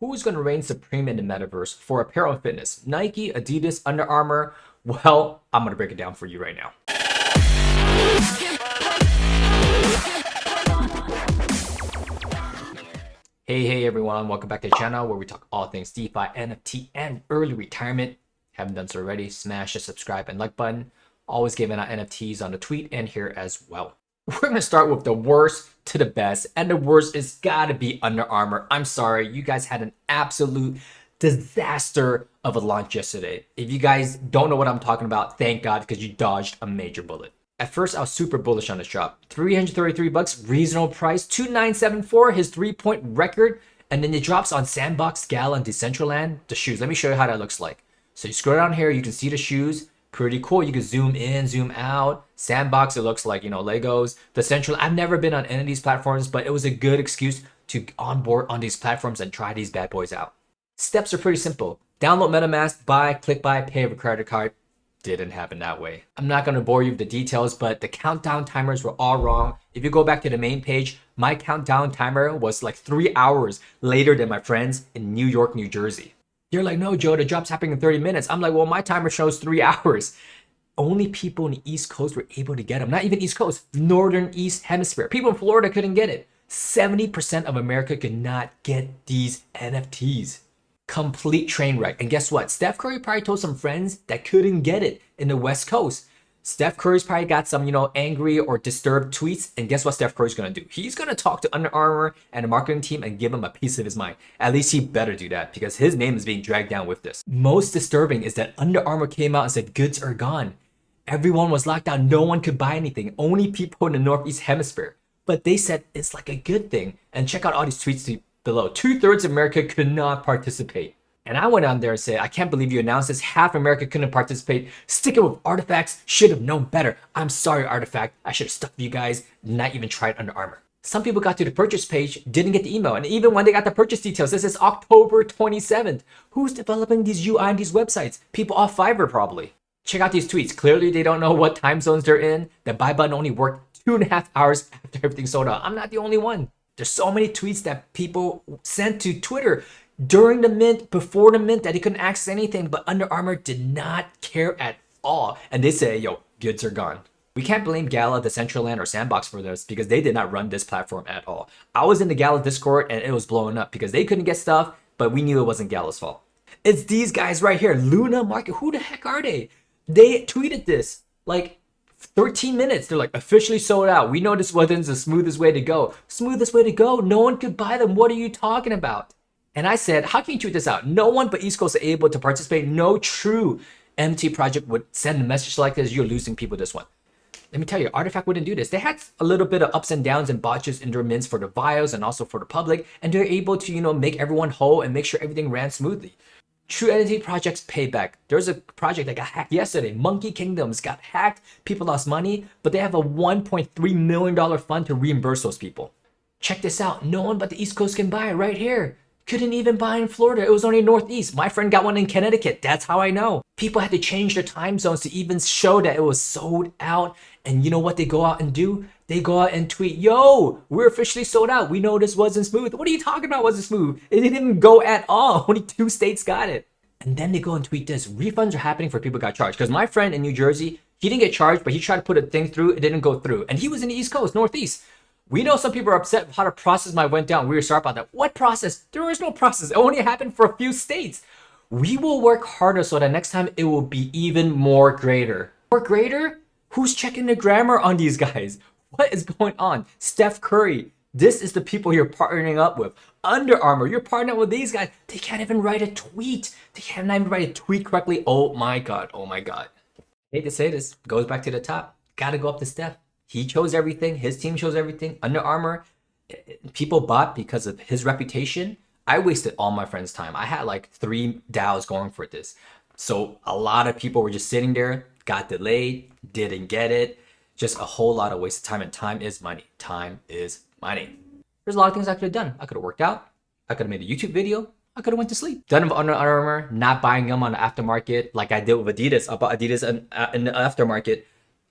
Who's going to reign supreme in the metaverse for apparel and fitness? Nike, Adidas, Under Armour? Well, I'm going to break it down for you right now. Hey everyone, welcome back to the channel where we talk all things DeFi, NFT, and early retirement. Haven't done so already, smash the subscribe and like button. Always giving out NFTs on the tweet and here as well. We're going to start with the worst to the best, and the worst is gotta be Under Armour. I'm sorry, you guys had an absolute disaster of a launch yesterday. If you guys don't know what I'm talking about, thank God, because you dodged a major bullet. At first, I was super bullish on this drop. 333 bucks, reasonable price. 2974, his 3-point record. And then it drops on Sandbox, Gala, and Decentraland. The shoes, let me show you how that looks like. So you scroll down here, you can see the shoes. Pretty cool. You can zoom in, zoom out. Sandbox, it looks like, Legos. Decentraland, I've never been on any of these platforms, but it was a good excuse to onboard on these platforms and try these bad boys out. Steps are pretty simple. Download MetaMask, buy, click buy, pay with a credit card. Didn't happen that way. I'm not going to bore you with the details, but the countdown timers were all wrong. If you go back to the main page, my countdown timer was like 3 hours later than my friends in New York, New Jersey. You're like, no, Joe, the drop's happening in 30 minutes. I'm like, well, my timer shows 3 hours. Only people in the East Coast were able to get them. Not even East Coast, Northern East Hemisphere. People in Florida couldn't get it. 70% of America could not get these NFTs. Complete train wreck. And guess what? Steph Curry probably told some friends that couldn't get it in the West Coast. Steph Curry's probably got some, angry or disturbed tweets. And guess what Steph Curry's going to do? He's going to talk to Under Armour and the marketing team and give him a piece of his mind. At least he better do that because his name is being dragged down with this. Most disturbing is that Under Armour came out and said goods are gone. Everyone was locked down. No one could buy anything. Only people in the Northeast Hemisphere. But they said it's like a good thing. And check out all these tweets below. 2/3 of America could not participate. And I went on there and said, I can't believe you announced this. Half America couldn't participate. Sticking with Artifacts, should have known better. I'm sorry, Artifact. I should have stuck with you guys, not even tried Under Armour. Some people got to the purchase page, didn't get the email. And even when they got the purchase details, this is October 27th. Who's developing these UI and these websites? People off Fiverr probably. Check out these tweets. Clearly, they don't know what time zones they're in. The buy button only worked 2.5 hours after everything sold out. I'm not the only one. There's so many tweets that people sent to Twitter during the mint, before the mint, that they couldn't access anything, but Under Armour did not care at all. And they say, yo, goods are gone. We can't blame Gala, Decentraland, or Sandbox for this because they did not run this platform at all. I was in the Gala Discord and it was blowing up because they couldn't get stuff, but we knew it wasn't Gala's fault. It's these guys right here, Luna Market. Who the heck are they? They tweeted this like 13 minutes. They're like, officially sold out. We know this wasn't the smoothest way to go. Smoothest way to go? No one could buy them. What are you talking about? And I said, how can you tweet this out? No one but East Coast are able to participate. No true MT project would send a message like this. You're losing people this one. Let me tell you, Artifact wouldn't do this. They had a little bit of ups and downs and botches in their mints for the bios and also for the public. And they're able to, make everyone whole and make sure everything ran smoothly. True entity projects pay back. There's a project that got hacked yesterday. Monkey Kingdoms got hacked. People lost money, but they have a $1.3 million fund to reimburse those people. Check this out. No one but the East Coast can buy it right here. Couldn't even buy in Florida. It was only Northeast. My friend got one in Connecticut. That's how I know. People had to change their time zones to even show that it was sold out. And you know what they go out and do? They go out and tweet, yo, we're officially sold out. We know this wasn't smooth. What are you talking about wasn't smooth? It didn't go at all. Only 2 states got it. And then they go and tweet this. Refunds are happening for people who got charged. Because my friend in New Jersey, he didn't get charged, but he tried to put a thing through. It didn't go through. And he was in the East Coast, Northeast. We know some people are upset with how the process might went down. We were sorry about that. What process? There is no process. It only happened for a few states. We will work harder so that next time it will be even more greater. More greater? Who's checking the grammar on these guys? What is going on? Steph Curry. This is the people you're partnering up with. Under Armour, you're partnering with these guys. They can't even write a tweet. They can't even write a tweet correctly. Oh my God. Oh my God. I hate to say this. Goes back to the top. Gotta go up to Steph. He chose everything. His team chose everything. Under Armour, people bought because of his reputation. I wasted all my friends' time. I had like 3 DAOs going for this. So a lot of people were just sitting there, got delayed, didn't get it. Just a whole lot of wasted time. And time is money. Time is money. There's a lot of things I could have done. I could have worked out. I could have made a YouTube video. I could have went to sleep. Done with Under Armour, not buying them on the aftermarket like I did with Adidas. I bought Adidas in the aftermarket.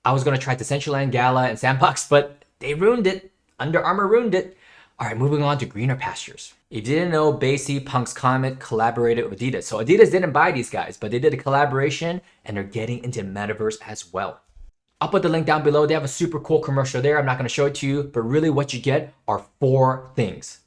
I was going to try Decentraland, Gala, and Sandbox, but they ruined it. Under Armour ruined it. All right, moving on to greener pastures. If you didn't know, BAYC, Punk's Comet collaborated with Adidas. So Adidas didn't buy these guys, but they did a collaboration and they're getting into Metaverse as well. I'll put the link down below. They have a super cool commercial there. I'm not going to show it to you, but really what you get are 4 things.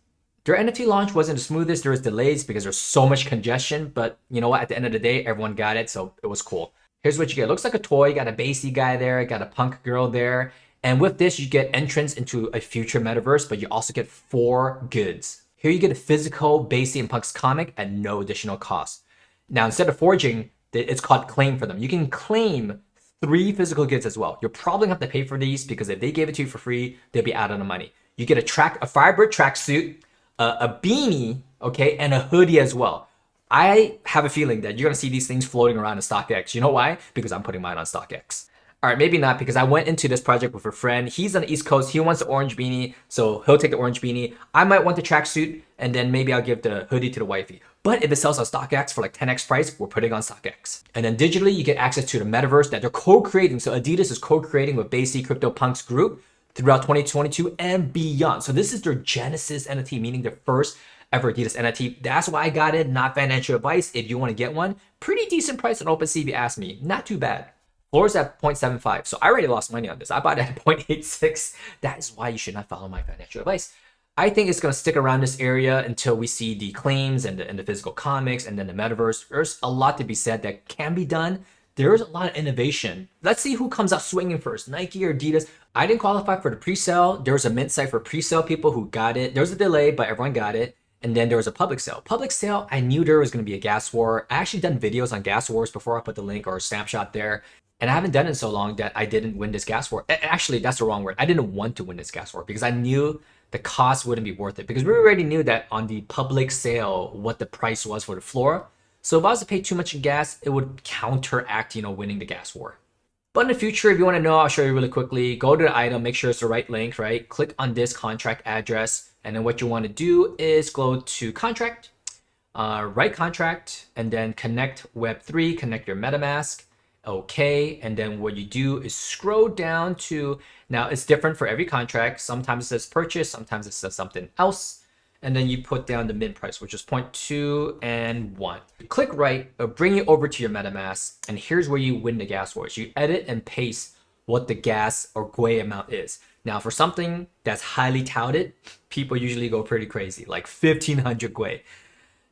Their NFT launch wasn't the smoothest. There was delays because there's so much congestion, but you know what? At the end of the day, everyone got it, so it was cool. Here's what you get. It looks like a toy. You got a BAYC guy there, got a punk girl there. And with this, you get entrance into a future metaverse, but you also get 4 goods. Here you get a physical BAYC and Punk's comic at no additional cost. Now, instead of forging, it's called claim for them. You can claim 3 physical goods as well. You're probably gonna have to pay for these because if they gave it to you for free, they'll be out of the money. You get a Firebird tracksuit, a beanie, okay, and a hoodie as well. I have a feeling that you're gonna see these things floating around in StockX. You know why? Because I'm putting mine on StockX. All right, maybe not, because I went into this project with a friend. He's on the East Coast. He wants the orange beanie, so he'll take the orange beanie. I might want the tracksuit, and then maybe I'll give the hoodie to the wifey. But if it sells on StockX for like 10x price, we're putting on StockX. And then digitally, you get access to the metaverse that they're co-creating. So Adidas is co-creating with BAYC CryptoPunks group throughout 2022 and beyond. So this is their Genesis NFT, meaning their first ever Adidas NFT. That's why I got it, not financial advice. If you want to get one, pretty decent price on OpenSea if you ask me. Not too bad. Floor is at 0.75, so I already lost money on this. I bought it at 0.86. That is why you should not follow my financial advice. I think it's going to stick around this area until we see the claims and the physical comics and then the metaverse. There's a lot to be said that can be done. There's a lot of innovation. Let's see who comes out swinging first, Nike or Adidas. I didn't qualify for the pre-sale. There was a mint site for pre-sale people who got it. There was a delay, but everyone got it. And then there was a public sale. Public sale, I knew there was going to be a gas war. I actually done videos on gas wars before. I put the link or a snapshot there. And I haven't done it so long that I didn't win this gas war. Actually, that's the wrong word. I didn't want to win this gas war because I knew the cost wouldn't be worth it, because we already knew that on the public sale what the price was for the floor. So if I was to pay too much in gas, it would counteract, winning the gas war. But in the future, if you want to know, I'll show you really quickly. Go to the item, make sure it's the right link, right? Click on this contract address. And then what you want to do is go to contract, write contract, and then connect Web3, connect your MetaMask. Okay, and then what you do is scroll down to, now it's different for every contract. Sometimes it says purchase, sometimes it says something else. And then you put down the mint price, which is 0.2 and 1. Click right, it'll bring you over to your MetaMask. And here's where you win the gas wars. You edit and paste what the gas or GUI amount is. Now for something that's highly touted, people usually go pretty crazy, like 1500 GUI.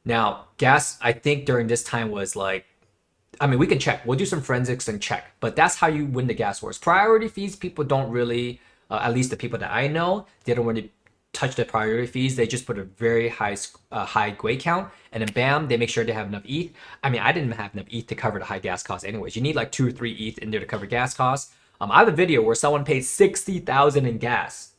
Now gas, I think during this time was like, we can check. We'll do some forensics and check. But that's how you win the gas wars. Priority fees, people don't really, at least the people that I know, they don't really touch the priority fees. They just put a very high GUI count. And then bam, they make sure they have enough ETH. I didn't have enough ETH to cover the high gas costs anyways. You need like 2 or 3 ETH in there to cover gas costs. I have a video where someone paid 60,000 in gas,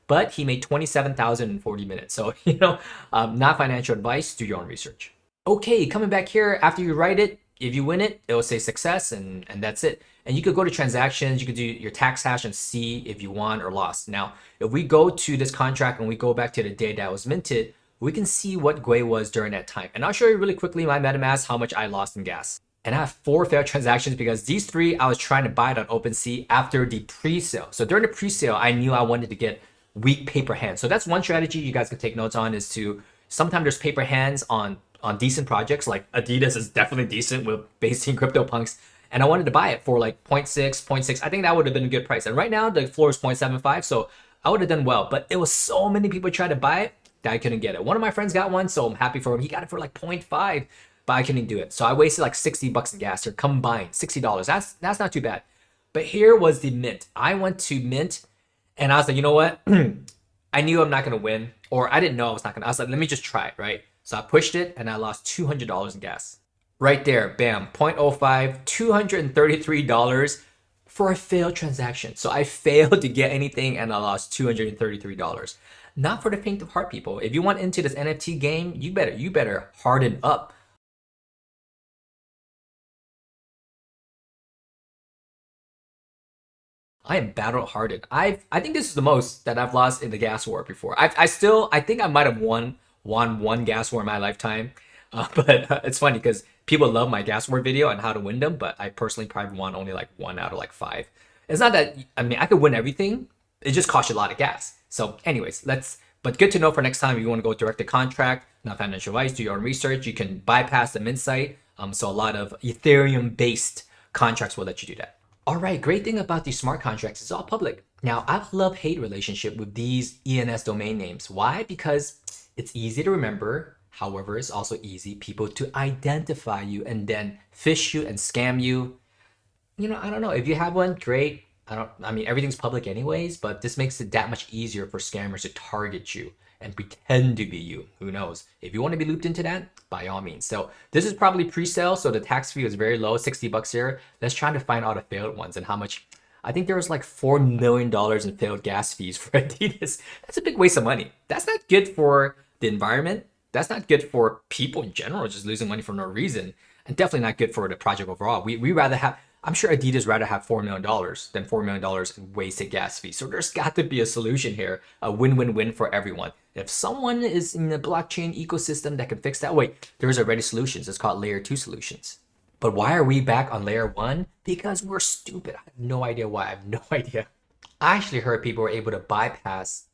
but he made 27,000 in 40 minutes. So, not financial advice, do your own research. Okay, coming back here, after you write it, if you win it, it will say success, and that's it. And you could go to transactions, you could do your tax hash and see if you won or lost. Now, if we go to this contract and we go back to the day that was minted, we can see what GUI was during that time. And I'll show you really quickly my MetaMask, how much I lost in gas. And I have 4 failed transactions because these 3, I was trying to buy it on OpenSea after the pre-sale. So during the pre-sale, I knew I wanted to get weak paper hands. So that's one strategy you guys can take notes on, is to, sometimes there's paper hands on decent projects. Like Adidas is definitely decent with BAYC and CryptoPunks. And I wanted to buy it for like 0.6. I think that would have been a good price. And right now the floor is 0.75. So I would have done well. But it was so many people trying to buy it that I couldn't get it. One of my friends got one, so I'm happy for him. He got it for like 0.5, but I couldn't do it. So I wasted like 60 bucks in gas, or combined $60. That's not too bad. But here was the mint. I went to mint and I was like, you know what? I knew I'm not going to win, or I didn't know I was not going to. I was like, let me just try it, right? So I pushed it and I lost $200 in gas. Right there, bam, 0.05, $233 for a failed transaction. So I failed to get anything and I lost $233. Not for the faint of heart, people. If you want into this NFT game, you better harden up. I am battle hardened. I think this is the most that I've lost in the gas war before. I think I might have won one gas war in my lifetime. But it's funny because people love my gas war video on how to win them, but I personally probably won only like 1 out of like 5. It's not that, I could win everything. It just costs you a lot of gas. So anyways, let's But good to know for next time if you want to go direct to contract, not financial advice, do your own research. You can bypass the mint site. So a lot of Ethereum-based contracts will let you do that. All right, great thing about these smart contracts, it's all public. Now, I have a love-hate relationship with these ENS domain names. Why? Because it's easy to remember. However, it's also easy people to identify you and then phish you and scam you. I don't know. If you have one, great. I mean, everything's public anyways, but this makes it that much easier for scammers to target you and pretend to be you. Who knows? If you want to be looped into that, by all means. So this is probably pre-sale, so the tax fee is very low, $60 here. Let's try to find all the failed ones and how much. I think there was like $4 million in failed gas fees for Adidas. That's a big waste of money. That's not good for the environment. That's not good for people in general, just losing money for no reason. And definitely not good for the project overall. We rather have, I'm sure Adidas rather have $4 million than $4 million in wasted gas fees. So there's got to be a solution here, a win-win-win for everyone. If someone is in the blockchain ecosystem that can fix that, wait, there's already solutions. It's called layer 2 solutions. But why are we back on layer 1? Because we're stupid. I have no idea why. I have no idea. I actually heard people were able to bypass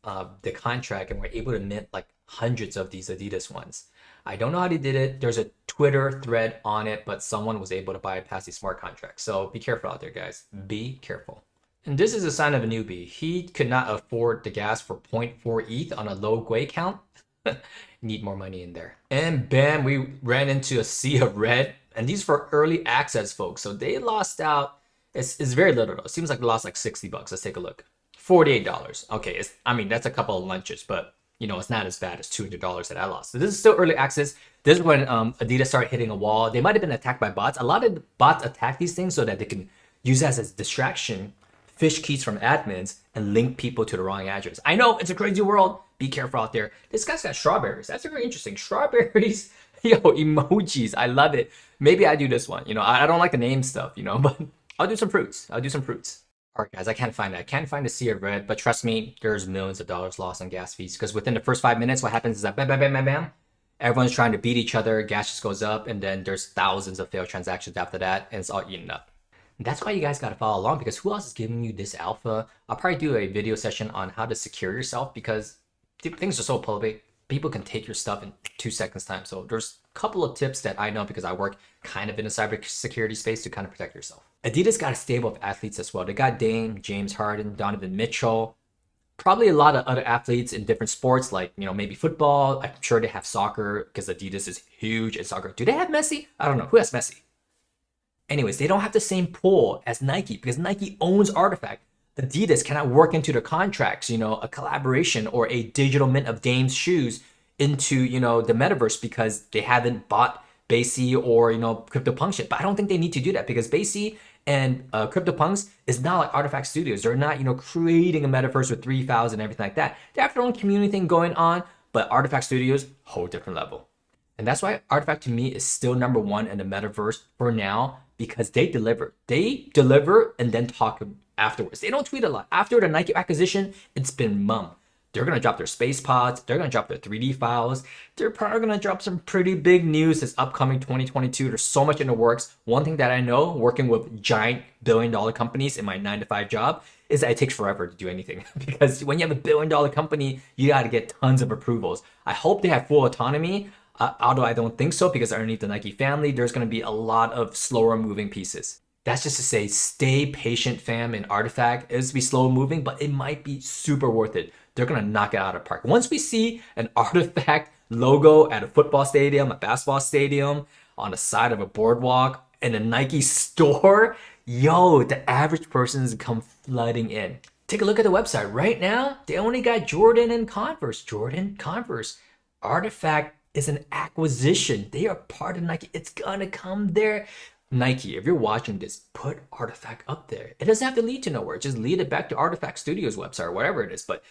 the contract and were able to mint like hundreds of these Adidas ones. I don't know how they did it. There's a Twitter thread on it, but someone was able to bypass these smart contracts. So be careful out there, guys. Be careful. And this is a sign of a newbie. He could not afford the gas for 0.4 ETH on a low GUI count. Need more money in there. And bam, we ran into a sea of red. And these for early access folks. So they lost out. It's very little though. It seems like they lost like $60. Let's take a look. $48. Okay, I mean, that's a couple of lunches, but it's not as bad as $200 that I lost. So this is still early access. This is when Adidas started hitting a wall. They might have been attacked by bots. A lot of bots attack these things so that they can use that as a distraction, fish keys from admins, and link people to the wrong address. I know it's a crazy world. Be careful out there. This guy's got strawberries. That's very interesting. Strawberries, emojis. I love it. Maybe I do this one. I don't like the name stuff, but I'll do some fruits. All right, guys, I can't find that. I can't find the sea of red, but trust me, there's millions of dollars lost on gas fees because within the first 5 minutes, what happens is that bam, bam, bam, bam, bam, everyone's trying to beat each other, gas just goes up, and then there's thousands of failed transactions after that, and it's all eaten up. And that's why you guys got to follow along because who else is giving you this alpha? I'll probably do a video session on how to secure yourself because things are so public. People can take your stuff in 2 seconds time. So there's a couple of tips that I know because I work kind of in a cybersecurity space to kind of protect yourself. Adidas got a stable of athletes as well. They got Dame, James Harden, Donovan Mitchell, probably a lot of other athletes in different sports like, maybe football. I'm sure they have soccer because Adidas is huge in soccer. Do they have Messi? I don't know. Who has Messi? Anyways, they don't have the same pull as Nike because Nike owns Artifact. Adidas cannot work into their contracts, a collaboration or a digital mint of Dame's shoes into, the metaverse because they haven't bought BAYC or, CryptoPunks yet. But I don't think they need to do that because BAYC and CryptoPunks is not like Artifact Studios. They're not, creating a metaverse with 3,000 and everything like that. They have their own community thing going on, but Artifact Studios, whole different level. And that's why Artifact to me is still number 1 in the metaverse for now because they deliver. They deliver and then talk afterwards. They don't tweet a lot. After the Nike acquisition, it's been mum. They're going to drop their space pods. They're going to drop their 3D files. They're probably going to drop some pretty big news this upcoming 2022. There's so much in the works. One thing that I know working with giant billion-dollar companies in my 9-to-5 job is that it takes forever to do anything because when you have a billion-dollar company, you got to get tons of approvals. I hope they have full autonomy, although I don't think so because underneath the Nike family, there's going to be a lot of slower moving pieces. That's just to say, stay patient, fam, in Artifact. It's be slow moving, but it might be super worth it. They're going to knock it out of the park. Once we see an Artifact logo at a football stadium, a basketball stadium, on the side of a boardwalk, in a Nike store, the average person is come flooding in. Take a look at the website. Right now, they only got Jordan and Converse. Artifact is an acquisition. They are part of Nike. It's going to come there. Nike, if you're watching this, put Artifact up there. It doesn't have to lead to nowhere. Just lead it back to Artifact Studios website or whatever it is. But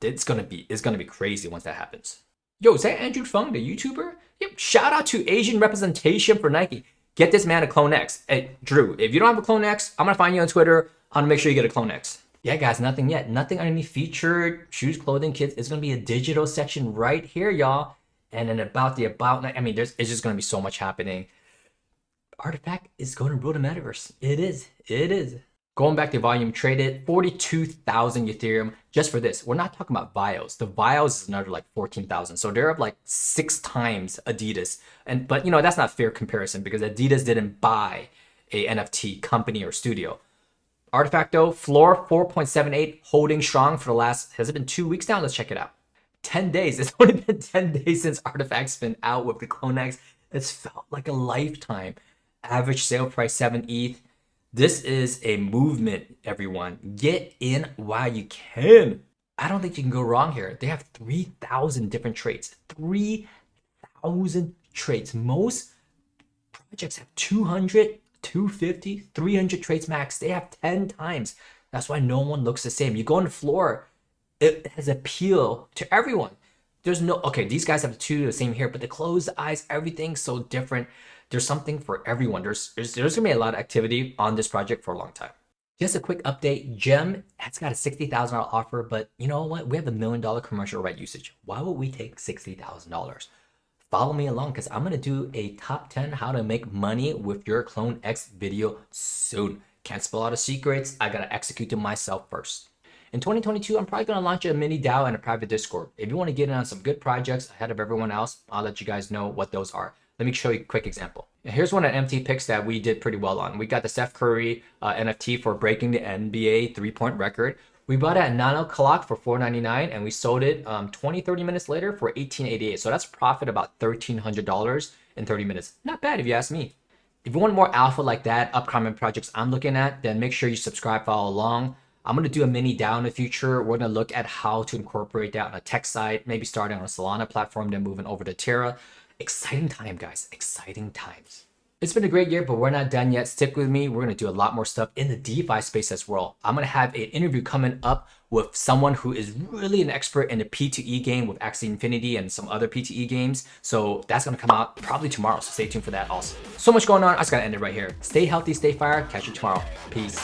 it's gonna be crazy once that happens. Is that Andrew Fung, the YouTuber? Yep. Shout out to Asian representation for Nike. Get this man a Clone X. Hey, Drew, if you don't have a Clone X, I'm gonna find you on Twitter. I'm gonna make sure you get a Clone X. Yeah, guys, nothing yet. Nothing underneath featured shoes, clothing, kids. It's gonna be a digital section right here, y'all. And then about it's just gonna be so much happening. Artifact is going to rule the metaverse. It is. Going back to volume traded, 42,000 Ethereum just for this. We're not talking about vials. The vials is another like 14,000. So they're up like 6 times Adidas. But you know, that's not fair comparison because Adidas didn't buy a NFT company or studio. Artifact though, floor 4.78, holding strong for the last, has it been 2 weeks now? Let's check it out. 10 days. It's only been 10 days since Artifact's been out with the CloneX. It's felt like a lifetime. Average sale price 7 ETH. This is a movement, everyone. Get in while you can. I don't think you can go wrong here. They have 3,000 different traits. 3,000 traits. Most projects have 200, 250, 300 traits max. They have 10 times. That's why no one looks the same. You go on the floor, it has appeal to everyone. There's no, okay, these guys have the same here, but the closed eyes, everything's so different. There's something for everyone. There's gonna be a lot of activity on this project for a long time. Just a quick update. Gem has got a $60,000 offer, but you know what? We have $1 million commercial right usage. Why would we take $60,000? Follow me along because I'm gonna do a top 10 how to make money with your CloneX video soon. Can't spill all the secrets. I gotta execute them myself first. In 2022, I'm probably going to launch a mini DAO and a private Discord. If you want to get in on some good projects ahead of everyone else, I'll let you guys know what those are. Let me show you a quick example. Here's one of the MT picks that we did pretty well on. We got the Steph Curry NFT for breaking the NBA three-point record. We bought it at 9 o'clock for $4.99 and we sold it 30 minutes later for $18.88. So that's profit about $1,300 in 30 minutes. Not bad if you ask me. If you want more alpha like that, upcoming projects I'm looking at, then make sure you subscribe, follow along. I'm going to do a mini DAO in the future. We're going to look at how to incorporate that on a tech side, maybe starting on a Solana platform, then moving over to Terra. Exciting time, guys. Exciting times. It's been a great year, but we're not done yet. Stick with me. We're going to do a lot more stuff in the DeFi space as well. I'm going to have an interview coming up with someone who is really an expert in the P2E game with Axie Infinity and some other P2E games. So that's going to come out probably tomorrow. So stay tuned for that also. So much going on. I just got to end it right here. Stay healthy, stay fire. Catch you tomorrow. Peace.